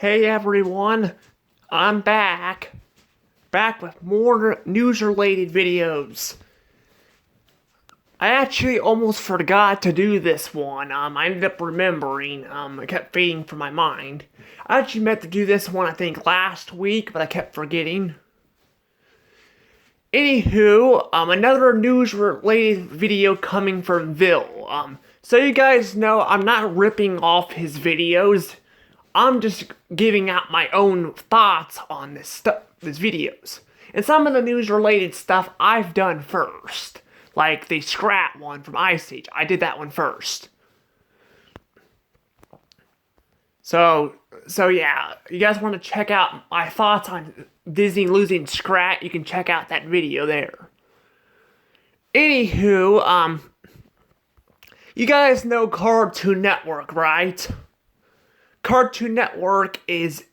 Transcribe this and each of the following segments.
Hey everyone, I'm back with more news-related videos. I actually almost forgot to do this one. I ended up remembering. It kept fading from my mind. I actually meant to do this one, I think, last week, but I kept forgetting. Anywho, another news-related video coming from Vil. So you guys know, I'm not ripping off his videos. I'm just giving out my own thoughts on this videos. And some of the news-related stuff I've done first. Like the Scrat one from Ice Age. I did that one first. So yeah, you guys want to check out my thoughts on Disney losing Scrat, you can check out that video there. Anywho, you guys know Cartoon Network, right? Cartoon Network is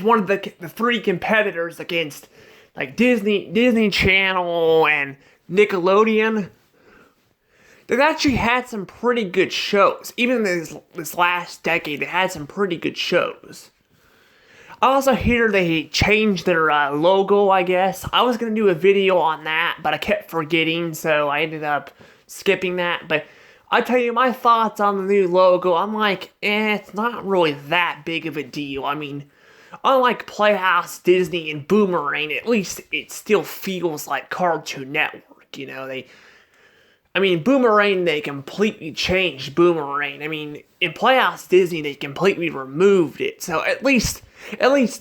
one of the three competitors against like Disney Channel and Nickelodeon. They've actually had some pretty good shows. Even this last decade, they had some pretty good shows. I also hear they changed their logo, I guess. I was going to do a video on that, but I kept forgetting, so I ended up skipping that. But I tell you, my thoughts on the new logo, I'm like, it's not really that big of a deal. I mean, unlike Playhouse, Disney, and Boomerang, at least it still feels like Cartoon Network, you know? Boomerang, they completely changed Boomerang. I mean, in Playhouse Disney, they completely removed it. So at least,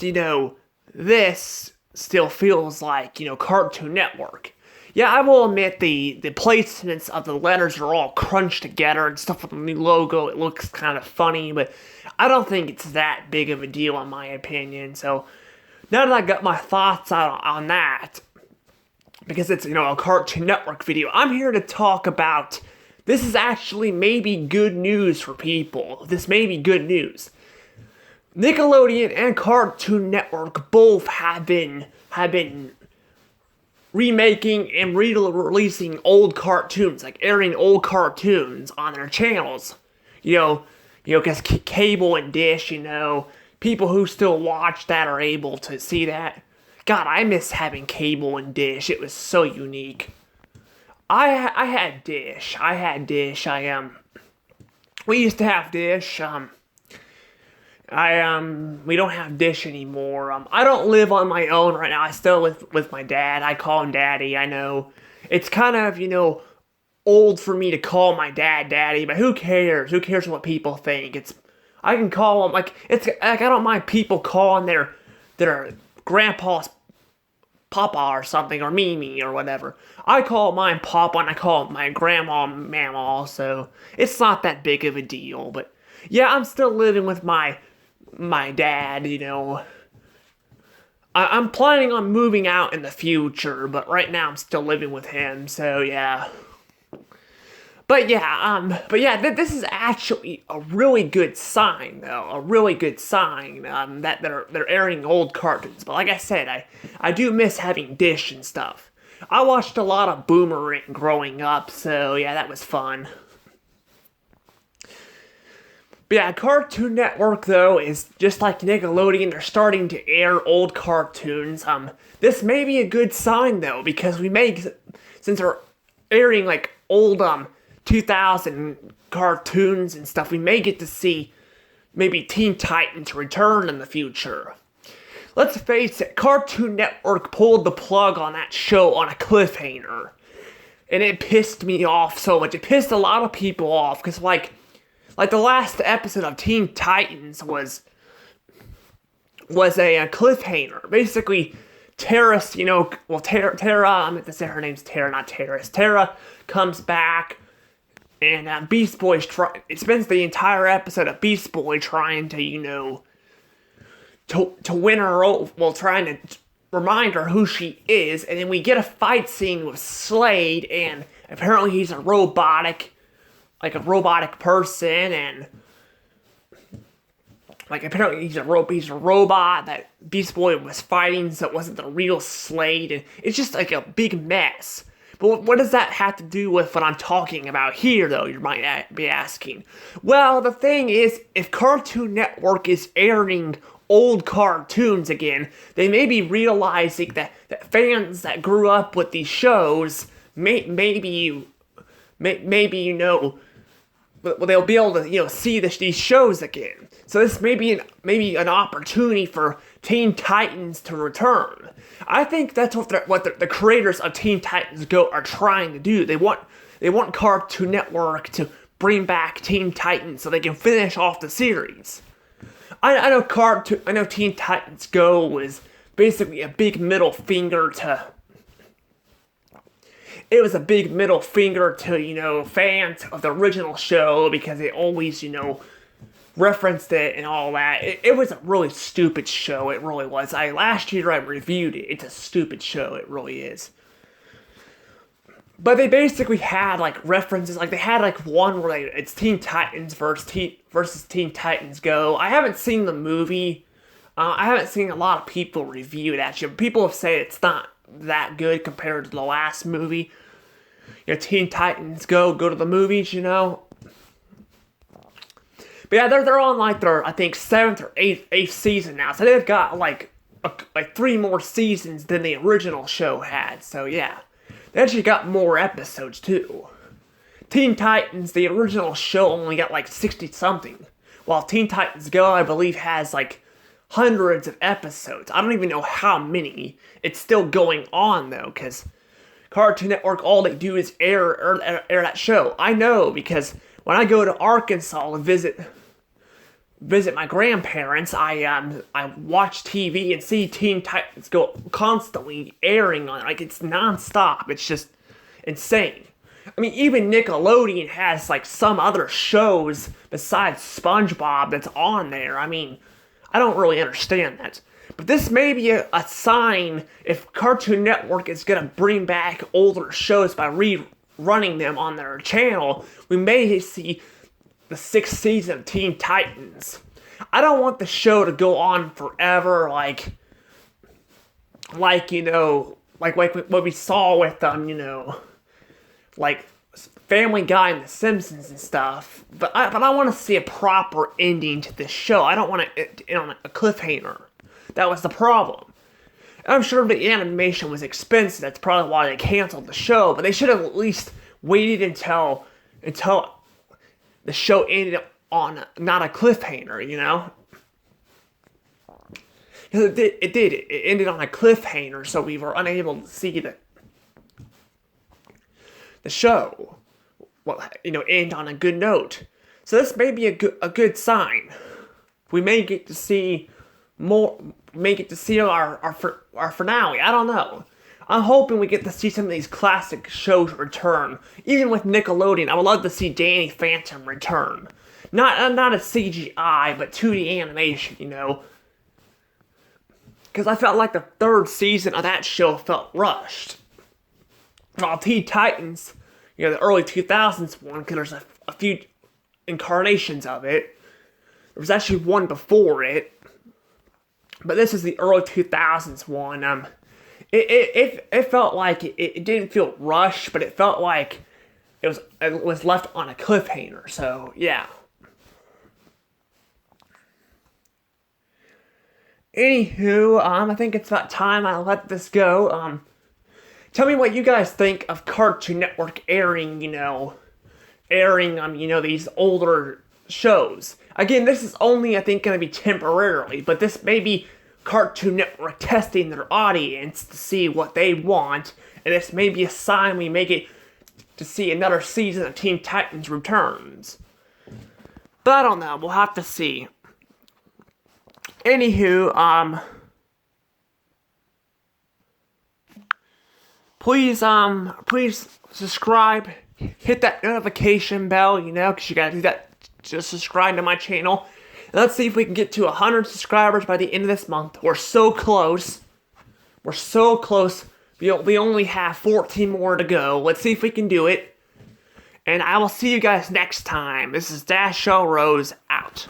you know, this still feels like, you know, Cartoon Network. Yeah, I will admit the placements of the letters are all crunched together and stuff with the new logo. It looks kind of funny, but I don't think it's that big of a deal in my opinion. So now that I got my thoughts out on that, because it's, you know, a Cartoon Network video, I'm here to talk about, this is actually maybe good news for people. This may be good news. Nickelodeon and Cartoon Network both have been remaking and re-releasing old cartoons, like airing old cartoons on their channels. You know, because cable and dish, you know, people who still watch that are able to see that. God, I miss having cable and dish. It was so unique. I had dish. We used to have dish. We don't have dish anymore. I don't live on my own right now. I still live with my dad. I call him daddy. I know it's kind of, you know, old for me to call my dad daddy, but who cares? Who cares what people think? I can call him like I don't mind people calling their grandpa's papa or something, or Mimi or whatever. I call mine papa and I call my grandma mama, so it's not that big of a deal. But yeah, I'm still living with my dad, you know. I'm planning on moving out in the future, but right now I'm still living with him, so yeah. But yeah, this is actually a really good sign, though. A really good sign that they're airing old cartoons. But like I said, I do miss having dish and stuff. I watched a lot of Boomerang growing up, so yeah, that was fun. But yeah, Cartoon Network, though, is just like Nickelodeon. They're starting to air old cartoons. This may be a good sign, though, because since they're airing, like, old, 2000 cartoons and stuff, we may get to see maybe Teen Titans return in the future. Let's face it, Cartoon Network pulled the plug on that show on a cliffhanger. And it pissed me off so much. It pissed a lot of people off, because, like the last episode of Teen Titans was a cliffhanger. Basically, Terrace, you know, well, Terra, I meant to say her name's Terra, not Terrace. Terra comes back, and Beast Boy's it spends the entire episode of Beast Boy trying to, you know, to win her over, well, trying to remind her who she is, and then we get a fight scene with Slade, and apparently he's a robotic person, and like apparently he's a robot that Beast Boy was fighting, so it wasn't the real Slade, and it's just like a big mess. But what does that have to do with what I'm talking about here, though, you might be asking? Well, the thing is, if Cartoon Network is airing old cartoons again, they may be realizing that fans that grew up with these shows, maybe, they'll be able to, see these shows again. So this may be an opportunity for Teen Titans to return. I think that's what the creators of Teen Titans Go are trying to do. They want Cartoon Network to bring back Teen Titans so they can finish off the series. I know Teen Titans Go was basically a big middle finger to. It was a big middle finger to fans of the original show because they always referenced it and all that. It was a really stupid show. It really was. Last year I reviewed it. It's a stupid show. It really is. But they basically had references. They had one where it's Teen Titans versus Teen Titans Go. I haven't seen the movie. I haven't seen a lot of people review it actually. People have said it's not that good compared to the last movie. Teen Titans Go to the movies. But yeah, they're on their I think 7th or 8th season now, so they've got like 3 more seasons than the original show had. So yeah, they actually got more episodes too. Teen Titans, the original show, only got 60 something, while Teen Titans Go, I believe, has hundreds of episodes. I don't even know how many. It's still going on though, because Cartoon Network, all they do is air that show. I know, because when I go to Arkansas to visit my grandparents, I watch TV and see Teen Titans Go constantly airing on it. It's nonstop. It's just insane. I mean, even Nickelodeon has some other shows besides SpongeBob that's on there. I mean, I don't really understand that. But this may be a sign if Cartoon Network is going to bring back older shows by rerunning them on their channel. We may see the 6th season of Teen Titans. I don't want the show to go on forever like what we saw with Family Guy and The Simpsons and stuff. But I want to see a proper ending to this show. I don't want it to end on a cliffhanger. That was the problem. I'm sure the animation was expensive. That's probably why they canceled the show. But they should have at least waited until the show ended on not a cliffhanger, Because it did. It ended on a cliffhanger, so we were unable to see the show, end on a good note. So this may be a good sign. We may get to see more. May get to see our finale. I don't know. I'm hoping we get to see some of these classic shows return. Even with Nickelodeon, I would love to see Danny Phantom return. Not a CGI, but 2D animation, Because I felt like the 3rd season of that show felt rushed. While Teen Titans, the early 2000s one, because there's a few incarnations of it. There was actually one before it. But this is the early 2000s one. It felt like it didn't feel rushed, but it felt like it was left on a cliffhanger. So yeah. Anywho, I think it's about time I let this go. Tell me what you guys think of Cartoon Network airing these older shows. Again, this is only, I think, going to be temporarily, but this may be Cartoon Network testing their audience to see what they want, and this may be a sign we may get to see another season of Teen Titans Returns. But I don't know, we'll have to see. Anywho, please subscribe, hit that notification bell, because you gotta do that to subscribe to my channel. And let's see if we can get to 100 subscribers by the end of this month. We're so close. We only have 14 more to go. Let's see if we can do it. And I will see you guys next time. This is Dash Show Rose out.